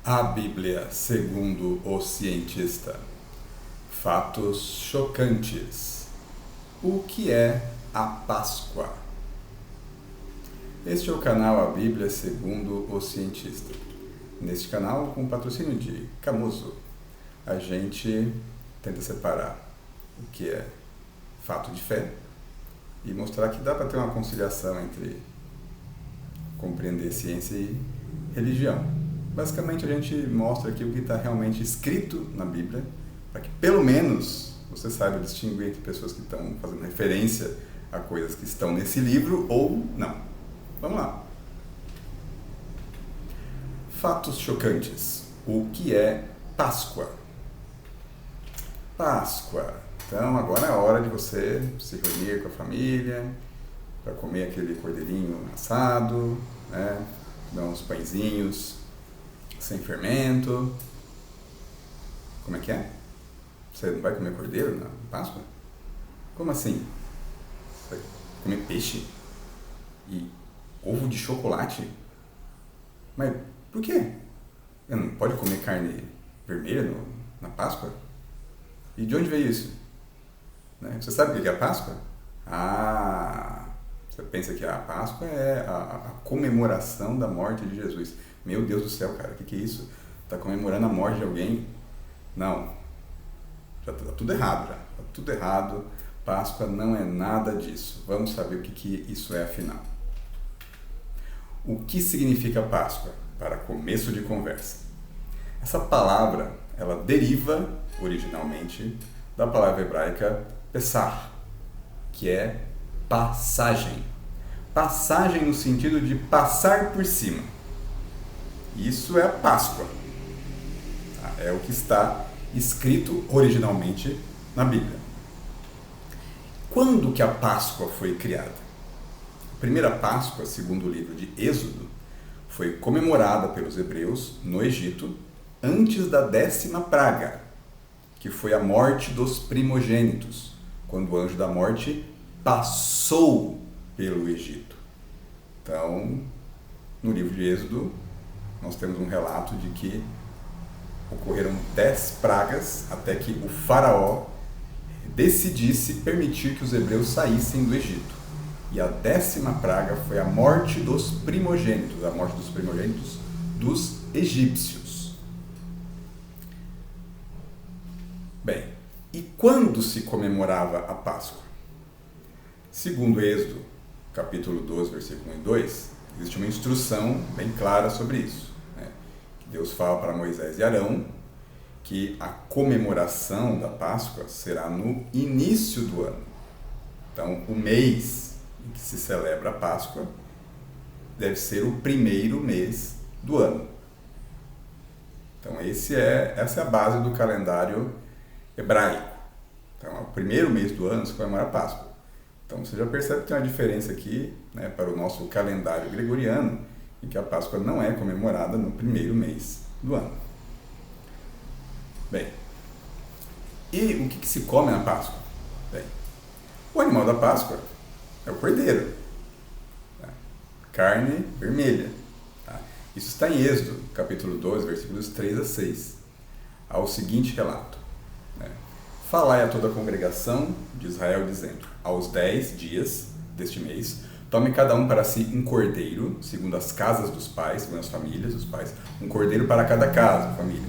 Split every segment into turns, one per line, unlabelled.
A Bíblia segundo o cientista. Fatos chocantes. O que é a Páscoa? Este é o canal A Bíblia segundo o cientista. Neste canal, com patrocínio de Camuso, a gente tenta separar o que é fato de fé e mostrar que dá para ter uma conciliação entre compreender ciência e religião. Basicamente, a gente mostra aqui o que está realmente escrito na Bíblia, para que pelo menos você saiba distinguir entre pessoas que estão fazendo referência a coisas que estão nesse livro ou não. Vamos lá. Fatos chocantes. O que é Páscoa? Páscoa. Então, agora é a hora de você se reunir com a família para comer aquele cordeirinho assado, né? Dar uns pãezinhos sem fermento. Como é que é? Você não vai comer cordeiro na Páscoa? Como assim? Você vai comer peixe? E ovo de chocolate? Mas por quê? Não pode comer carne vermelha na Páscoa? E de onde veio isso? Né? Você sabe o que é a Páscoa? Você pensa que a Páscoa é a comemoração da morte de Jesus. Meu Deus do céu, cara, o que é isso? Está comemorando a morte de alguém? Não. Já está tudo errado, já. Está tudo errado. Páscoa não é nada disso. Vamos saber o que isso é afinal. O que significa Páscoa? Para começo de conversa. Essa palavra, ela deriva originalmente da palavra hebraica Pessah, que é passagem. Passagem no sentido de passar por cima. Isso é a Páscoa. É o que está escrito originalmente na Bíblia. Quando que a Páscoa foi criada? A primeira Páscoa, segundo o livro de Êxodo, foi comemorada pelos hebreus no Egito antes da 10ª praga, que foi a morte dos primogênitos, quando o anjo da morte passou pelo Egito. Então, no livro de Êxodo, nós temos um relato de que ocorreram 10 pragas até que o faraó decidisse permitir que os hebreus saíssem do Egito. E a 10ª praga foi a morte dos primogênitos dos egípcios. Bem, e quando se comemorava a Páscoa? Segundo Êxodo, capítulo 12, versículo 1 e 2, existe uma instrução bem clara sobre isso. Deus fala para Moisés e Arão que a comemoração da Páscoa será no início do ano. Então, o mês em que se celebra a Páscoa deve ser o primeiro mês do ano. Então, essa é a base do calendário hebraico. Então, é o primeiro mês do ano se comemora a Páscoa. Então, você já percebe que tem uma diferença aqui, né, para o nosso calendário gregoriano, em que a Páscoa não é comemorada no primeiro mês do ano. Bem, e o que se come na Páscoa? Bem, o animal da Páscoa é o cordeiro, tá? Carne vermelha. Tá? Isso está em Êxodo, capítulo 12, versículos 3 a 6. Há o seguinte relato. Falai a toda a congregação de Israel, dizendo: aos 10 dias deste mês, tome cada um para si um cordeiro, segundo as casas dos pais, segundo as famílias dos pais, um cordeiro para cada casa, família.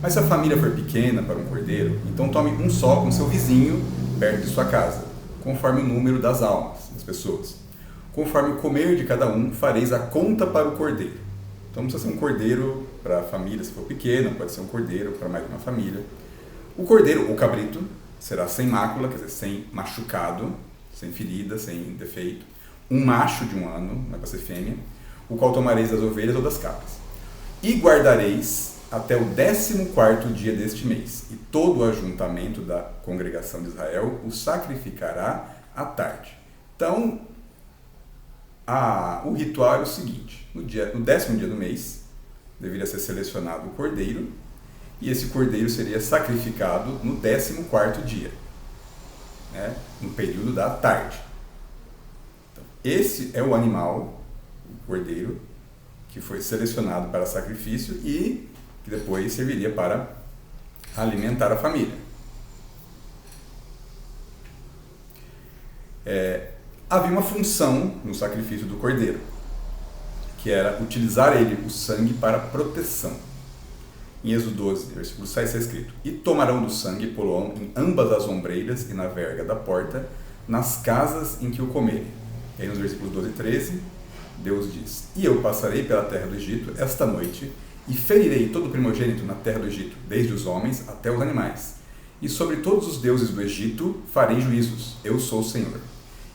Mas se a família for pequena para um cordeiro, então tome um só com seu vizinho, perto de sua casa, conforme o número das almas, das pessoas. Conforme o comer de cada um, fareis a conta para o cordeiro. Então não precisa ser um cordeiro para a família, se for pequena, pode ser um cordeiro para mais de uma família. O cordeiro, ou cabrito, será sem mácula, quer dizer, sem machucado, sem ferida, sem defeito. Um macho de 1 ano, não é para ser fêmea, o qual tomareis das ovelhas ou das cabras. E guardareis até o 14º dia deste mês, e todo o ajuntamento da congregação de Israel o sacrificará à tarde. Então, o ritual é o seguinte: no 10º dia do mês, deveria ser selecionado o cordeiro, e esse cordeiro seria sacrificado no 14º dia, né, no período da tarde. Então, esse é o animal, o cordeiro, que foi selecionado para sacrifício e que depois serviria para alimentar a família. Havia uma função no sacrifício do cordeiro, que era utilizar ele, o sangue, para proteção. Em Êxodo 12, versículo 6, está escrito: E tomarão do sangue e poloão em ambas as ombreiras e na verga da porta, nas casas em que o comerem. E aí nos versículos 12 e 13, Deus diz: E eu passarei pela terra do Egito esta noite, e ferirei todo o primogênito na terra do Egito, desde os homens até os animais. E sobre todos os deuses do Egito farei juízos, eu sou o Senhor.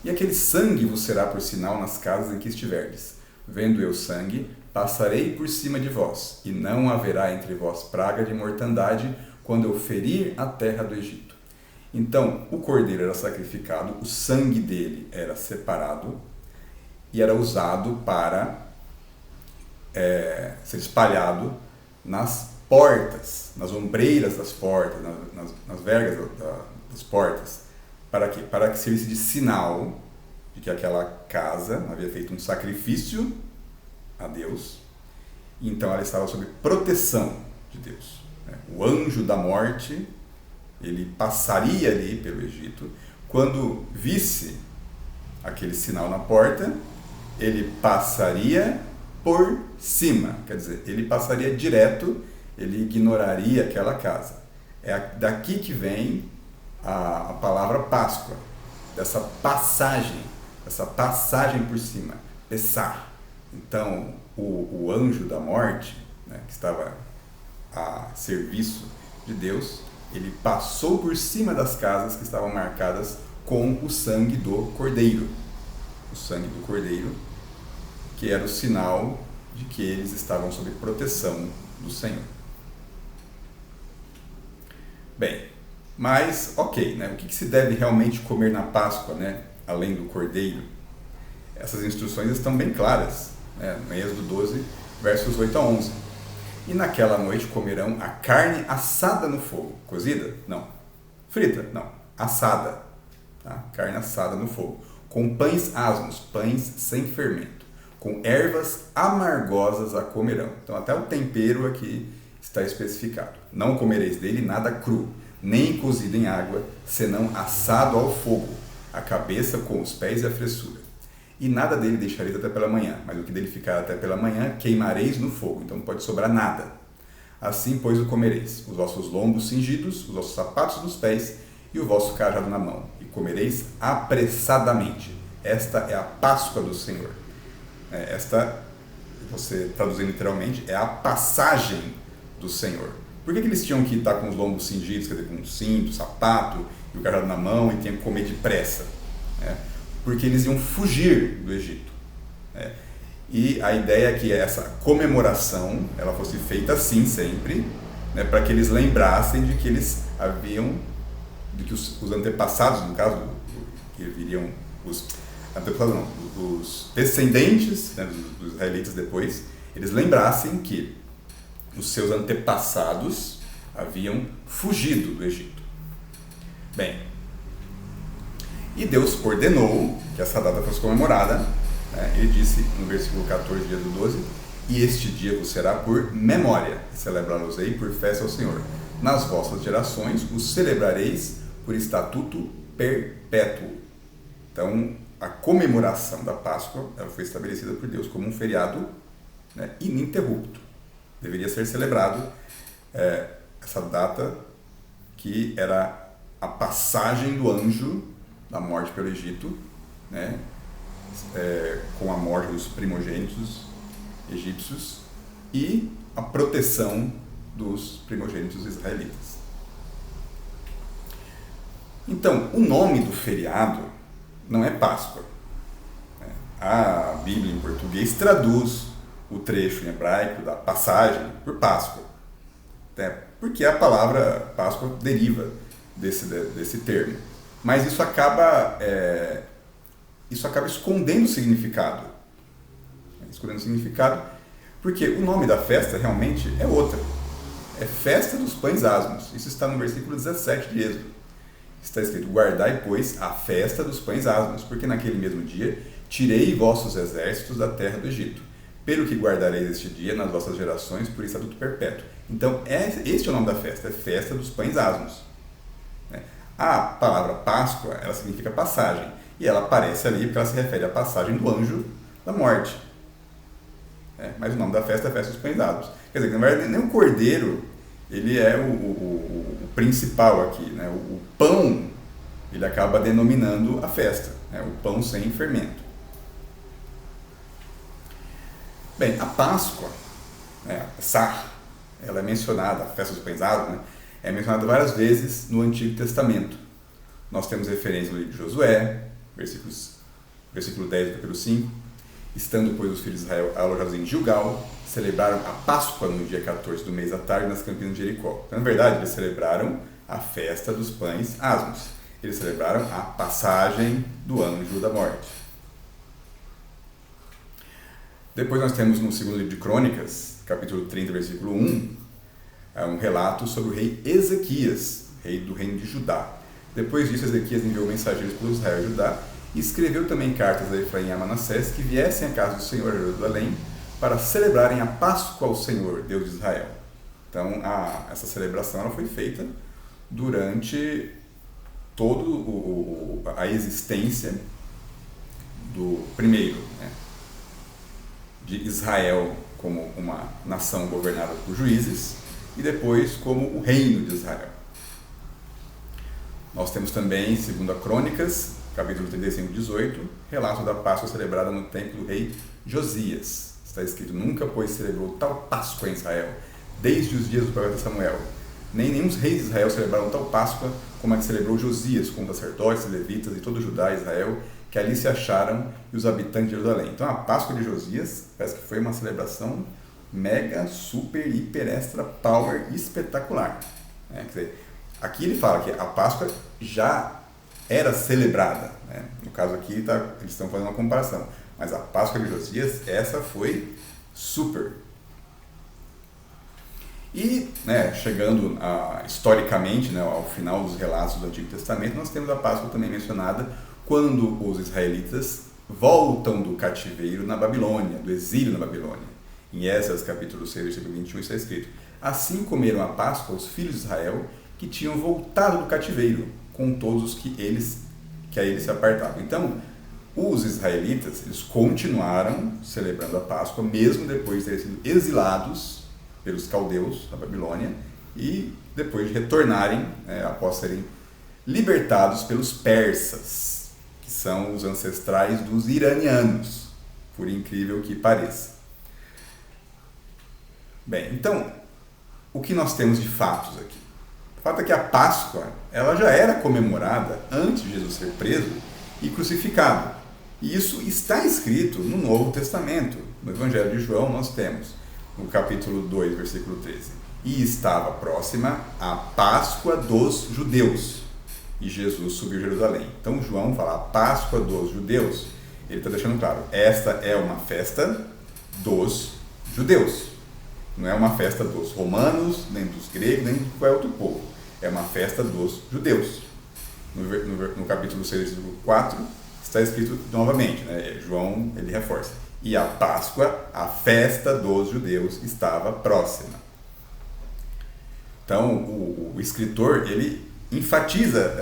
E aquele sangue vos será por sinal nas casas em que estiverdes. Vendo eu sangue, passarei por cima de vós, e não haverá entre vós praga de mortandade, quando eu ferir a terra do Egito. Então, o cordeiro era sacrificado, o sangue dele era separado, e era usado para ser espalhado nas portas, nas ombreiras das portas, nas vergas das portas. Para quê? Para que servisse de sinal de que aquela casa havia feito um sacrifício a Deus, e então ela estava sob proteção de Deus. O anjo da morte, ele passaria ali pelo Egito, quando visse aquele sinal na porta, ele passaria por cima, quer dizer, ele passaria direto, ele ignoraria aquela casa. É daqui que vem a palavra Páscoa, dessa passagem por cima, Pessah. Então, o anjo da morte, né, que estava a serviço de Deus, ele passou por cima das casas que estavam marcadas com o sangue do cordeiro. O sangue do cordeiro, que era o sinal de que eles estavam sob proteção do Senhor. Bem, mas, ok, né? O que se deve realmente comer na Páscoa, né? Além do cordeiro? Essas instruções estão bem claras, né? No Êxodo 12, versos 8 a 11. E naquela noite comerão a carne assada no fogo. Cozida? Não. Frita? Não. Assada. Tá? Carne assada no fogo. Com pães asmos, pães sem fermento. Com ervas amargosas a comerão. Então até o tempero aqui está especificado. Não comereis dele nada cru, nem cozido em água, senão assado ao fogo, a cabeça com os pés e a fressura. E nada dele deixareis até pela manhã, mas o que dele ficar até pela manhã, queimareis no fogo, então não pode sobrar nada. Assim, pois, o comereis, os vossos lombos cingidos, os vossos sapatos nos pés e o vosso cajado na mão, e comereis apressadamente. Esta é a Páscoa do Senhor. Esta, você traduzindo literalmente, é a passagem do Senhor. Por que eles tinham que estar com os lombos cingidos, quer dizer, com um cinto, sapato e o cajado na mão, e tinham que comer depressa? Porque eles iam fugir do Egito. E a ideia é que essa comemoração ela fosse feita assim sempre, né, para que eles lembrassem de que eles haviam, de que os antepassados, no caso, que viriam os antepassados, não, os descendentes, né, dos israelitas depois, eles lembrassem que os seus antepassados haviam fugido do Egito. Bem, e Deus ordenou que essa data fosse comemorada, né? Ele disse no versículo 14 de Êxodo 12: E este dia vos será por memória, celebrá-los-ei por festa ao Senhor. Nas vossas gerações os celebrareis por estatuto perpétuo. Então, a comemoração da Páscoa ela foi estabelecida por Deus como um feriado, né, ininterrupto. Deveria ser celebrado essa data que era a passagem do anjo da morte pelo Egito, né, com a morte dos primogênitos egípcios e a proteção dos primogênitos israelitas. Então, o nome do feriado não é Páscoa. A Bíblia em português traduz o trecho em hebraico da passagem por Páscoa, porque a palavra Páscoa deriva desse termo. Mas isso acaba escondendo o significado. Porque o nome da festa realmente é outra. É Festa dos Pães Asmos. Isso está no versículo 17 de Êxodo. Está escrito: Guardai, pois, a festa dos pães asmos, porque naquele mesmo dia tirei vossos exércitos da terra do Egito. pelo que guardareis este dia nas vossas gerações por estatuto perpétuo. Então, este é o nome da festa, é festa dos pães asmos. A palavra Páscoa, ela significa passagem, e ela aparece ali porque ela se refere à passagem do anjo da morte. Mas o nome da festa é festa dos pães asmos. Quer dizer, na verdade, nem o cordeiro, ele é o principal aqui, né? O pão, ele acaba denominando a festa, né? O pão sem fermento. Bem, a Páscoa, Pessah, ela é mencionada, a festa dos pães asmos, né? É mencionada várias vezes no Antigo Testamento. Nós temos referência no livro de Josué, versículo 10 do capítulo 5. Estando, pois, os filhos de Israel alojados em Gilgal, celebraram a Páscoa no dia 14 do mês à tarde nas campinas de Jericó. Então, na verdade, eles celebraram a festa dos pães asmos. Eles celebraram a passagem do anjo da morte. Depois nós temos no segundo livro de Crônicas, capítulo 30, versículo 1, um relato sobre o rei Ezequias, rei do reino de Judá. Depois disso, Ezequias enviou mensageiros para Israel e Judá e escreveu também cartas a Efraim e a Manassés que viessem à casa do Senhor em Jerusalém para celebrarem a Páscoa ao Senhor, Deus de Israel. Então, essa celebração ela foi feita durante toda a existência do primeiro, de Israel como uma nação governada por juízes e depois como o reino de Israel. Nós temos também, segundo a Crônicas, capítulo 35, 18, relato da Páscoa celebrada no templo do rei Josias. Está escrito: nunca, pois, celebrou tal Páscoa em Israel, desde os dias do profeta Samuel. Nem nenhum reis de Israel celebraram tal Páscoa como a que celebrou Josias, com sacerdotes, levitas e todo Judá e Israel, que ali se acharam, e os habitantes de Jerusalém. Então, a Páscoa de Josias parece que foi uma celebração mega, super, hiper, extra, power, espetacular. Quer dizer, aqui ele fala que a Páscoa já era celebrada. No caso aqui, eles estão fazendo uma comparação. Mas a Páscoa de Josias, essa foi super. E, chegando historicamente, ao final dos relatos do Antigo Testamento, nós temos a Páscoa também mencionada quando os israelitas voltam do cativeiro na Babilônia, do exílio na Babilônia. Em Esdras, capítulo 6, versículo 21, está escrito: assim comeram a Páscoa os filhos de Israel que tinham voltado do cativeiro, com todos os que a eles se apartavam. Então, os israelitas, eles continuaram celebrando a Páscoa, mesmo depois de terem sido exilados pelos caldeus da Babilônia e depois de retornarem, após serem libertados pelos persas, que são os ancestrais dos iranianos, por incrível que pareça. Bem, então, o que nós temos de fatos aqui? O fato é que a Páscoa, ela já era comemorada antes de Jesus ser preso e crucificado. E isso está escrito no Novo Testamento. No Evangelho de João nós temos, no capítulo 2, versículo 13: e estava próxima a Páscoa dos judeus, e Jesus subiu a Jerusalém. Então João fala a Páscoa dos judeus, ele está deixando claro, esta é uma festa dos judeus. Não é uma festa dos romanos, nem dos gregos, nem de qualquer outro povo. É uma festa dos judeus. No capítulo 6, versículo 4, está escrito novamente, João, ele reforça: e a Páscoa, a festa dos judeus, estava próxima. Então, o escritor, ele enfatiza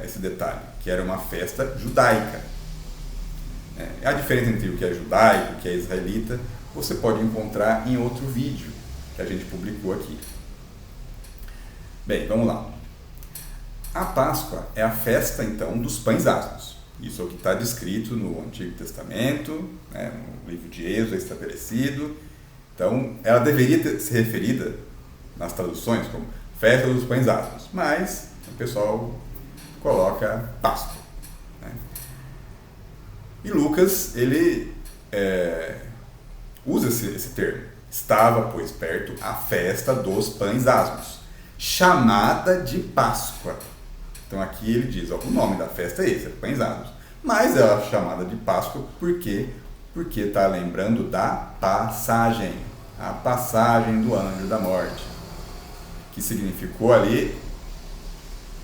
esse detalhe, que era uma festa judaica. A diferença entre o que é judaico e o que é israelita, você pode encontrar em outro vídeo que a gente publicou aqui. Bem, vamos lá. A Páscoa é a festa, então, dos pães asmos. Isso é o que está descrito no Antigo Testamento, no livro de Êxodo é estabelecido. Então, ela deveria ser referida nas traduções como festa dos pães asmos, mas o pessoal coloca Páscoa. E Lucas, ele usa esse termo: estava, pois, perto a festa dos pães asmos, chamada de Páscoa. Então aqui ele diz, o nome da festa é esse, é pães asmos. Mas ela é chamada de Páscoa porque está lembrando da passagem, a passagem do anjo da morte, que significou ali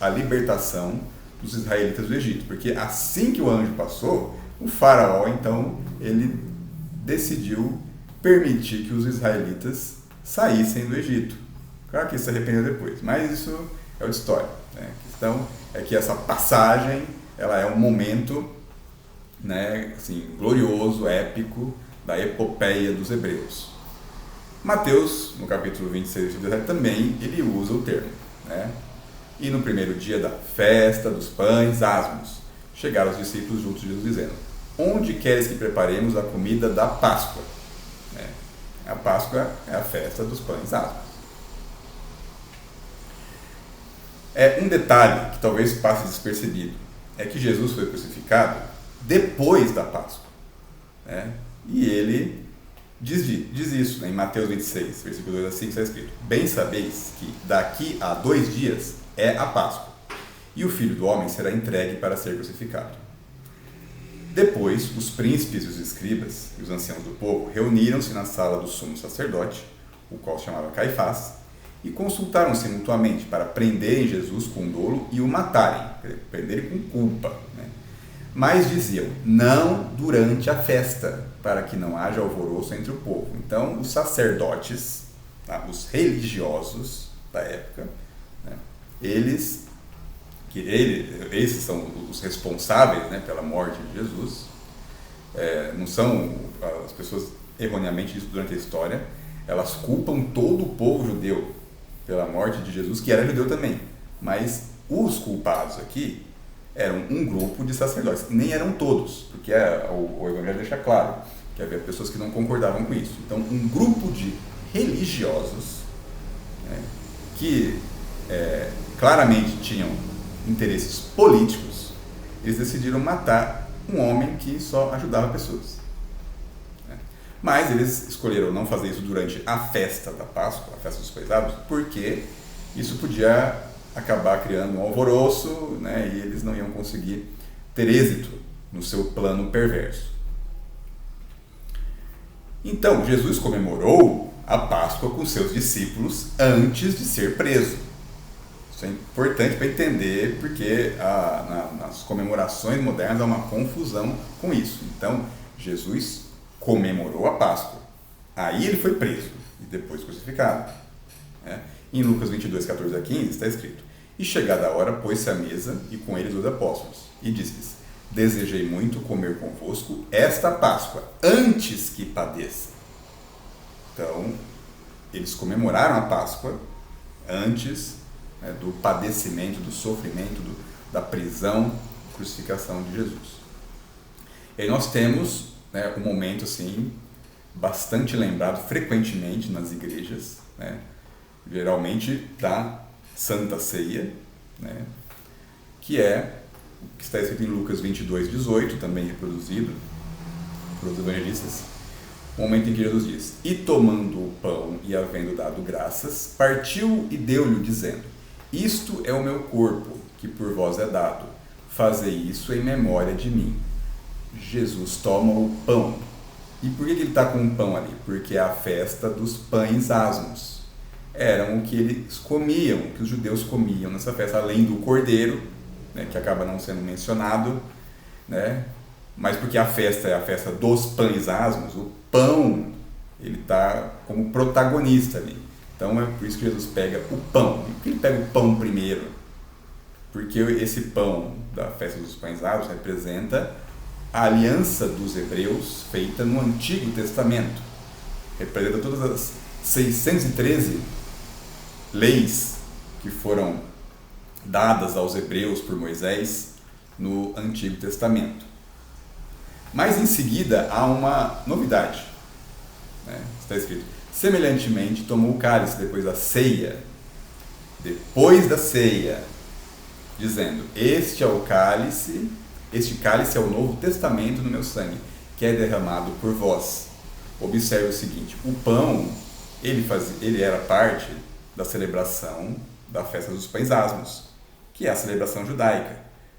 a libertação dos israelitas do Egito. Porque assim que o anjo passou, o faraó, então, ele decidiu permitir que os israelitas saíssem do Egito. Claro que ele se arrependeu depois, mas isso é outra história, né? A questão é que essa passagem, ela é um momento, né, assim, glorioso, épico, da epopeia dos hebreus. Mateus, no capítulo 26 e 17, também ele usa o termo, né? E no primeiro dia da festa dos pães asmos, chegaram os discípulos juntos de Jesus, dizendo: onde queres que preparemos a comida da Páscoa? A Páscoa é a festa dos pães asmos. Um detalhe que talvez passe despercebido é que Jesus foi crucificado depois da Páscoa, né? E ele diz isso, né? Em Mateus 26, versículo 2 a 5, está escrito: bem sabeis que daqui a 2 dias é a Páscoa, e o Filho do Homem será entregue para ser crucificado. Depois, os príncipes e os escribas e os anciãos do povo reuniram-se na sala do sumo sacerdote, o qual se chamava Caifás, e consultaram-se mutuamente para prenderem Jesus com dolo e o matarem, prenderem com culpa, né? Mas diziam: não durante a festa, para que não haja alvoroço entre o povo. Então, os sacerdotes, tá, os religiosos da época, né, esses são os responsáveis, né, pela morte de Jesus. Não são as pessoas, erroneamente, isso durante a história, elas culpam todo o povo judeu pela morte de Jesus, que era judeu também, mas os culpados aqui eram um grupo de sacerdotes, nem eram todos, porque o Evangelho deixa claro que havia pessoas que não concordavam com isso. Então, um grupo de religiosos, né, que claramente tinham interesses políticos, eles decidiram matar um homem que só ajudava pessoas. Mas eles escolheram não fazer isso durante a festa da Páscoa, a festa dos pães asmos, porque isso podia acabar criando um alvoroço, né, e eles não iam conseguir ter êxito no seu plano perverso. Então, Jesus comemorou a Páscoa com seus discípulos antes de ser preso. Isso é importante para entender, porque nas comemorações modernas há uma confusão com isso. Então, Jesus comemorou a Páscoa, aí ele foi preso e depois crucificado, né? Em Lucas 22, 14 a 15 está escrito: e chegada a hora, pôs-se à mesa e com eles os apóstolos, e disse-lhes: desejei muito comer convosco esta Páscoa, antes que padeça. Então, eles comemoraram a Páscoa antes, né, do padecimento, do sofrimento, da prisão, crucificação de Jesus. E aí nós temos, né, um momento assim, bastante lembrado frequentemente nas igrejas, né, geralmente da Santa Ceia, né, que é o que está escrito em Lucas 22, 18, também reproduzido pelos evangelistas, o momento em que Jesus diz: e tomando o pão e havendo dado graças, partiu e deu-lhe, dizendo: isto é o meu corpo, que por vós é dado, fazei isso em memória de mim. Jesus toma o pão. E por que ele está com o pão ali? Porque é a festa dos pães asmos. Eram o que eles comiam, o que os judeus comiam nessa festa, além do cordeiro, né, que acaba não sendo mencionado, né? Mas porque a festa é a festa dos pães asmos, o pão ele está como protagonista ali. Então é por isso que Jesus pega o pão. E por que ele pega o pão primeiro? Porque esse pão da festa dos pães asmos representa a aliança dos hebreus feita no Antigo Testamento. Representa todas as 613 leis que foram dadas aos hebreus por Moisés no Antigo Testamento. Mas em seguida há uma novidade, né? Está escrito: semelhantemente tomou o cálice depois da ceia, dizendo: este cálice é o Novo Testamento no meu sangue, que é derramado por vós. Observe o seguinte: o pão, ele era parte da celebração da festa dos pães asmos, que é a celebração judaica.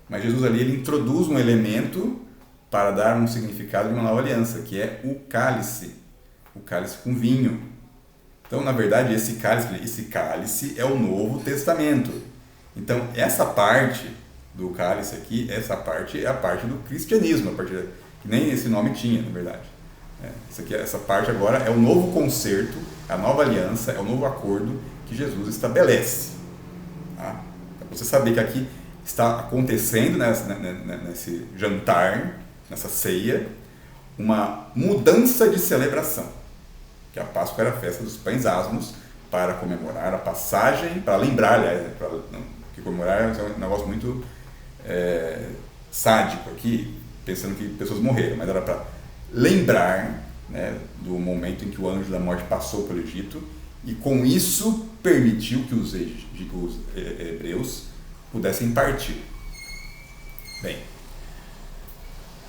Mas Jesus ali ele introduz um elemento para dar um significado de uma nova aliança, que é o cálice com vinho. Então, na verdade, esse cálice é o Novo Testamento. Então, essa parte do cálice aqui, essa parte é a parte do cristianismo, que nem esse nome tinha, na verdade. Essa parte agora é o novo concerto, a nova aliança, é o novo acordo que Jesus estabelece. Tá? Para você saber que aqui está acontecendo nesse jantar, nessa ceia, uma mudança de celebração. Que a Páscoa era a festa dos pães asmos, para comemorar a passagem, para lembrar, aliás, que comemorar é um negócio muito sádico aqui, pensando que pessoas morreram, mas era para lembrar, né, do momento em que o anjo da morte passou pelo Egito e com isso permitiu que os hebreus pudessem partir. Bem,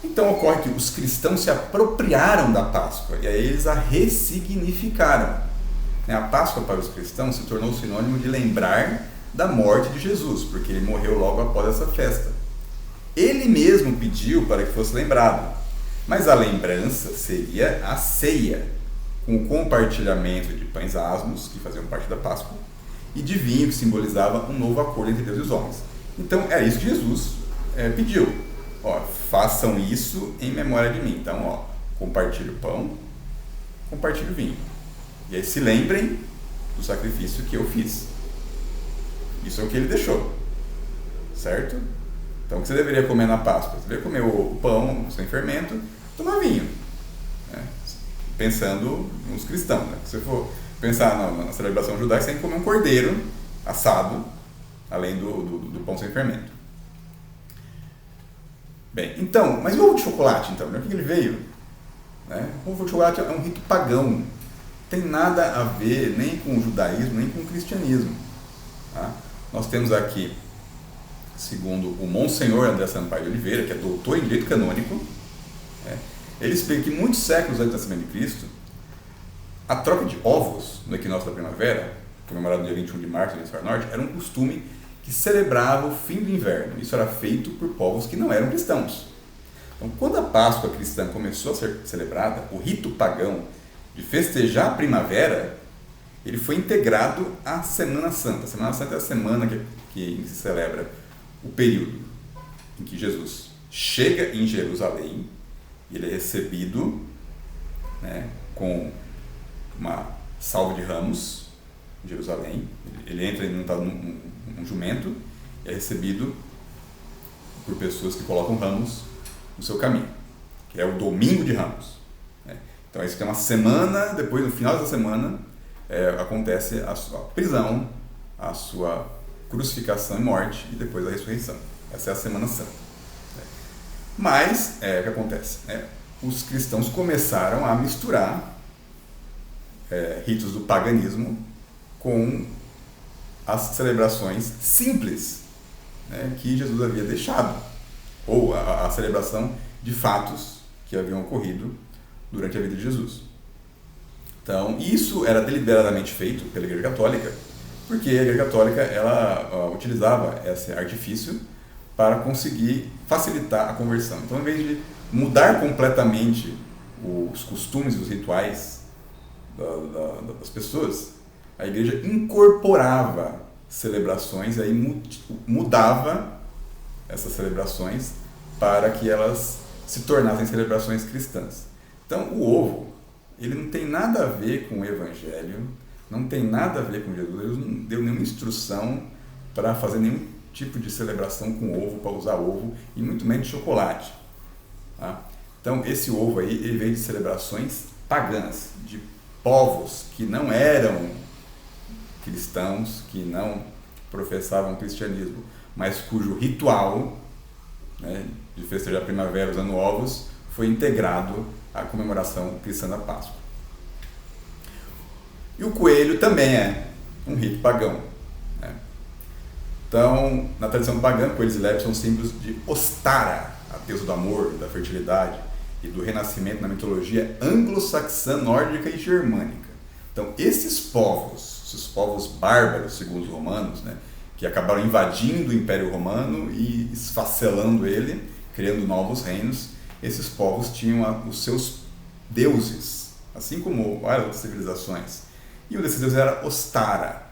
então ocorre que os cristãos se apropriaram da Páscoa e aí eles a ressignificaram. A Páscoa para os cristãos se tornou sinônimo de lembrar da morte de Jesus, porque ele morreu logo após essa festa. Ele mesmo pediu para que fosse lembrado, mas a lembrança seria a ceia, com o compartilhamento de pães asmos, que faziam parte da Páscoa, e de vinho, que simbolizava um novo acordo entre Deus e os homens. Então, é isso que Jesus pediu. Façam isso em memória de mim. Então, compartilhe o pão, compartilhe o vinho. E aí se lembrem do sacrifício que eu fiz. Isso é o que ele deixou. Certo? Então, o que você deveria comer na Páscoa? Você deveria comer o pão sem fermento, tomar vinho. Né? Pensando nos cristãos. Né? Se você for pensar na celebração judaica, você tem que comer um cordeiro assado, além do pão sem fermento. Bem, então, mas e o ovo de chocolate, então? Por que ele veio? Né? O ovo de chocolate é um rito pagão. Tem nada a ver nem com o judaísmo, nem com o cristianismo. Tá? Nós temos aqui, segundo o Monsenhor André Sampaio de Oliveira, que é doutor em direito canônico, ele explica que muitos séculos antes do nascimento de Cristo, a troca de ovos no equinócio da primavera, comemorado no dia 21 de março no hemisfério norte, era um costume que celebrava o fim do inverno. Isso era feito por povos que não eram cristãos. Então, quando a Páscoa cristã começou a ser celebrada, o rito pagão de festejar a primavera, ele foi integrado à Semana Santa. A Semana Santa é a semana que se celebra o período em que Jesus chega em Jerusalém, ele é recebido, né, com uma salva de ramos em Jerusalém. Ele entra num jumento e é recebido por pessoas que colocam ramos no seu caminho, que é o Domingo de Ramos. Então, isso é uma semana, depois, no final dessa semana, acontece a sua prisão, a sua crucificação e morte, e depois a ressurreição. Essa é a Semana Santa. Mas, o que acontece? Os cristãos começaram a misturar ritos do paganismo com as celebrações simples, que Jesus havia deixado, ou a celebração de fatos que haviam ocorrido durante a vida de Jesus. Então, isso era deliberadamente feito pela Igreja Católica, porque a Igreja Católica ela utilizava esse artifício para conseguir facilitar a conversão. Então, em vez de mudar completamente os costumes e os rituais das pessoas, a Igreja incorporava celebrações e aí mudava essas celebrações para que elas se tornassem celebrações cristãs. Então, o ovo, ele não tem nada a ver com o Evangelho, não tem nada a ver com Jesus. Deus não deu nenhuma instrução para fazer nenhum tipo de celebração com ovo, para usar ovo, e muito menos de chocolate. Tá? Então, esse ovo aí, ele veio de celebrações pagãs, de povos que não eram cristãos, que não professavam cristianismo, mas cujo ritual, de festejar a primavera usando ovos foi integrado à comemoração cristã da Páscoa. E o coelho também é um rito pagão. Então, na tradição pagã, coelhos e lebres são símbolos de Ostara, a deusa do amor, da fertilidade e do renascimento na mitologia anglo-saxã, nórdica e germânica. Então, esses povos bárbaros, segundo os romanos, que acabaram invadindo o Império Romano e esfacelando ele, criando novos reinos, esses povos tinham os seus deuses, assim como várias outras civilizações. E um desses deuses era Ostara.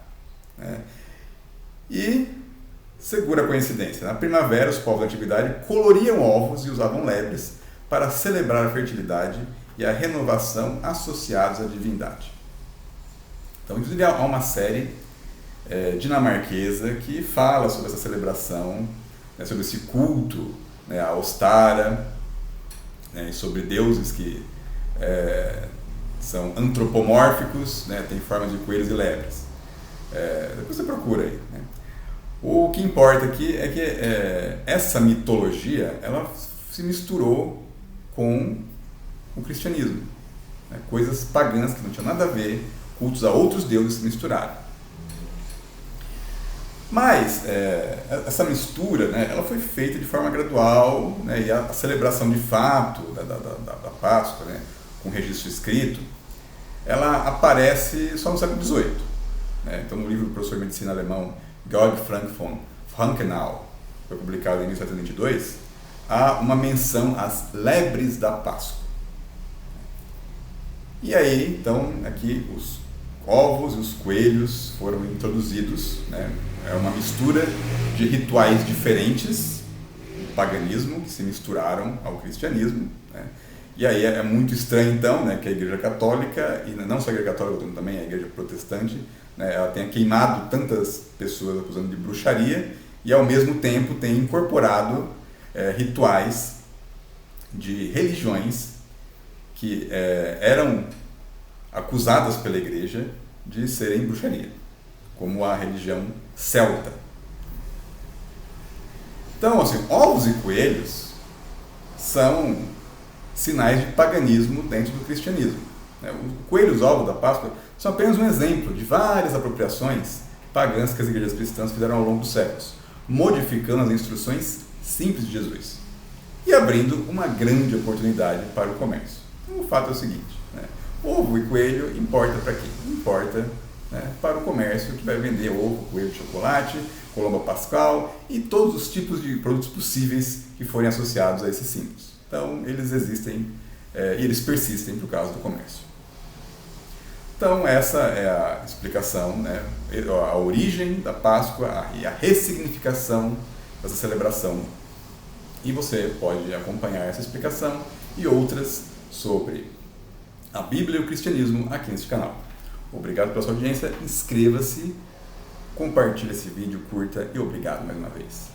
E, segura a coincidência, na primavera os povos da antiguidade coloriam ovos e usavam lebres para celebrar a fertilidade e a renovação associados à divindade. Então, inclusive, há uma série dinamarquesa que fala sobre essa celebração, né, sobre esse culto, né, a Ostara, né, sobre deuses que são antropomórficos, né, tem formas de coelhos e lebres. Depois você procura aí. Né? O que importa aqui é que essa mitologia ela se misturou com o cristianismo. Né? Coisas pagãs que não tinham nada a ver, cultos a outros deuses se misturaram. Mas essa mistura, né, ela foi feita de forma gradual, né, e a celebração de fato da Páscoa, né, com registro escrito, ela aparece só no século XVIII. Né? Então, no livro do professor de medicina alemão Georg Frank von Frankenau, que foi publicado em 1722, há uma menção às lebres da Páscoa. E aí, então, aqui os ovos e os coelhos foram introduzidos, né? É uma mistura de rituais diferentes do paganismo que se misturaram ao cristianismo, né? E aí é muito estranho então, né, que a Igreja Católica, e não só a Igreja Católica, como também a Igreja Protestante, né, ela tenha queimado tantas pessoas acusando de bruxaria e ao mesmo tempo tem incorporado rituais de religiões que eram acusadas pela Igreja de serem bruxaria, como a religião celta. Então, assim, ovos e coelhos são sinais de paganismo dentro do cristianismo. O coelho e os ovos da Páscoa são apenas um exemplo de várias apropriações pagãs que as igrejas cristãs fizeram ao longo dos séculos, modificando as instruções simples de Jesus e abrindo uma grande oportunidade para o comércio. Então, o fato é o seguinte, né? Ovo e coelho importa para quem? Importa, né, para o comércio que vai vender ovo, coelho de chocolate, colomba pascal e todos os tipos de produtos possíveis que forem associados a esses símbolos. Então, eles existem e eles persistem por causa do comércio. Então, essa é a explicação, né, a origem da Páscoa e a ressignificação dessa celebração. E você pode acompanhar essa explicação e outras sobre a Bíblia e o cristianismo aqui neste canal. Obrigado pela sua audiência, inscreva-se, compartilhe esse vídeo, curta e obrigado mais uma vez.